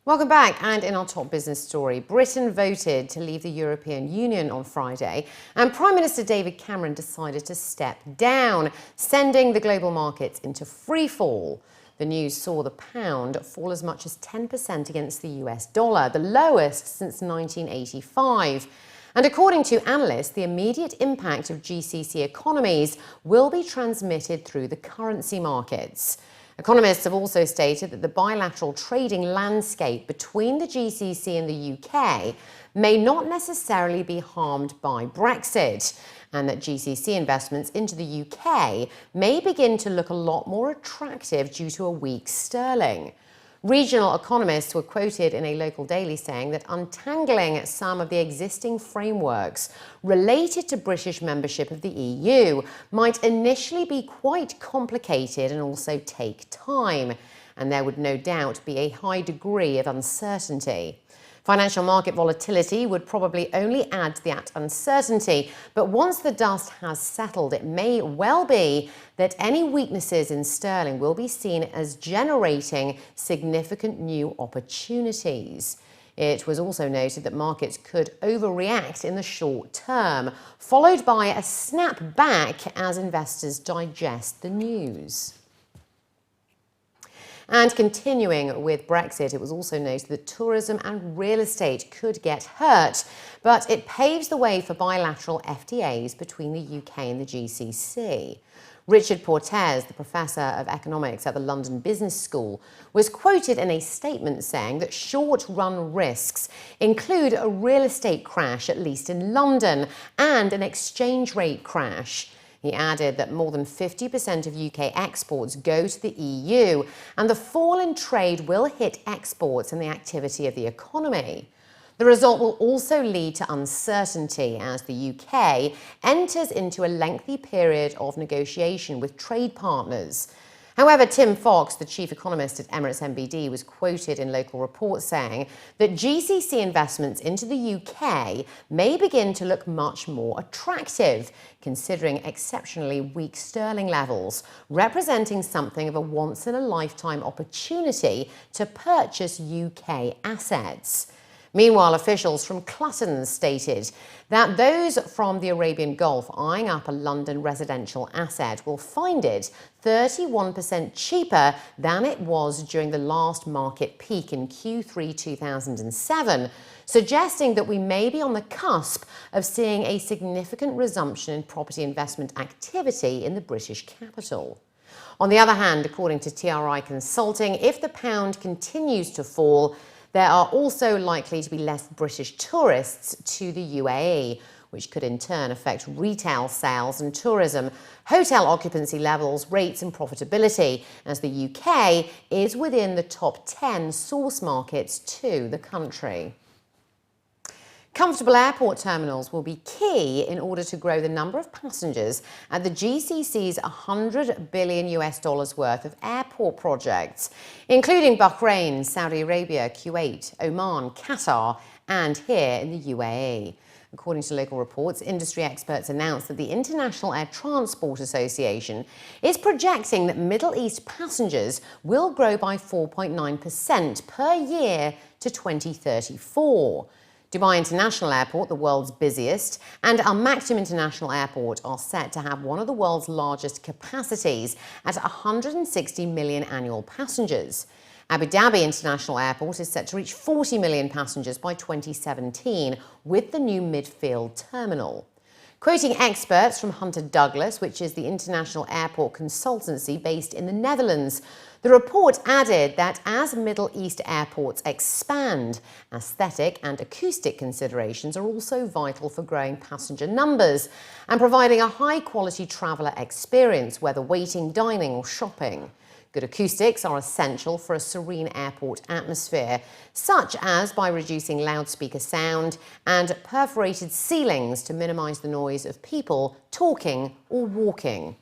Welcome back, and in our top business story, Britain voted to leave the European Union on Friday, and Prime Minister David Cameron decided to step down, sending the global markets into free fall. The news saw the pound fall as much as 10% against the US dollar, the lowest since 1985. And according to analysts, the immediate impact of GCC economies will be transmitted through the currency markets. Economists have also stated that the bilateral trading landscape between the GCC and the UK may not necessarily be harmed by Brexit, and that GCC investments into the UK may begin to look a lot more attractive due to a weak sterling. Regional economists were quoted in a local daily saying that untangling some of the existing frameworks related to British membership of the EU might initially be quite complicated and also take time, and there would no doubt be a high degree of uncertainty. Financial market volatility would probably only add to that uncertainty, but once the dust has settled, it may well be that any weaknesses in sterling will be seen as generating significant new opportunities. It was also noted that markets could overreact in the short term, followed by a snap back as investors digest the news. And continuing with Brexit, it was also noted that tourism and real estate could get hurt, but it paves the way for bilateral FTAs between the UK and the GCC. Richard Portes, the professor of economics at the London Business School, was quoted in a statement saying that short-run risks include a real estate crash, at least in London, and an exchange rate crash. He added that more than 50% of UK exports go to the EU, and the fall in trade will hit exports and the activity of the economy. The result will also lead to uncertainty as the UK enters into a lengthy period of negotiation with trade partners. However, Tim Fox, the chief economist at Emirates NBD, was quoted in local reports saying that GCC investments into the UK may begin to look much more attractive, considering exceptionally weak sterling levels, representing something of a once-in-a-lifetime opportunity to purchase UK assets. Meanwhile, officials from Clutton stated that those from the Arabian Gulf eyeing up a London residential asset will find it 31% cheaper than it was during the last market peak in Q3 2007, suggesting that we may be on the cusp of seeing a significant resumption in property investment activity in the British capital. On the other hand, according to TRI Consulting, if the pound continues to fall, there are also likely to be less British tourists to the UAE, which could in turn affect retail sales and tourism, hotel occupancy levels, rates and profitability, as the UK is within the top 10 source markets to the country. Comfortable airport terminals will be key in order to grow the number of passengers at the GCC's $100 billion worth of airport projects, including Bahrain, Saudi Arabia, Kuwait, Oman, Qatar, and here in the UAE. According to local reports, industry experts announced that the International Air Transport Association is projecting that Middle East passengers will grow by 4.9% per year to 2034. Dubai International Airport, the world's busiest, and Al Maktoum International Airport are set to have one of the world's largest capacities at 160 million annual passengers. Abu Dhabi International Airport is set to reach 40 million passengers by 2017 with the new midfield terminal. Quoting experts from Hunter Douglas, which is the international airport consultancy based in the Netherlands, the report added that as Middle East airports expand, aesthetic and acoustic considerations are also vital for growing passenger numbers and providing a high-quality traveller experience, whether waiting, dining or shopping. Good acoustics are essential for a serene airport atmosphere, such as by reducing loudspeaker sound and perforated ceilings to minimise the noise of people talking or walking.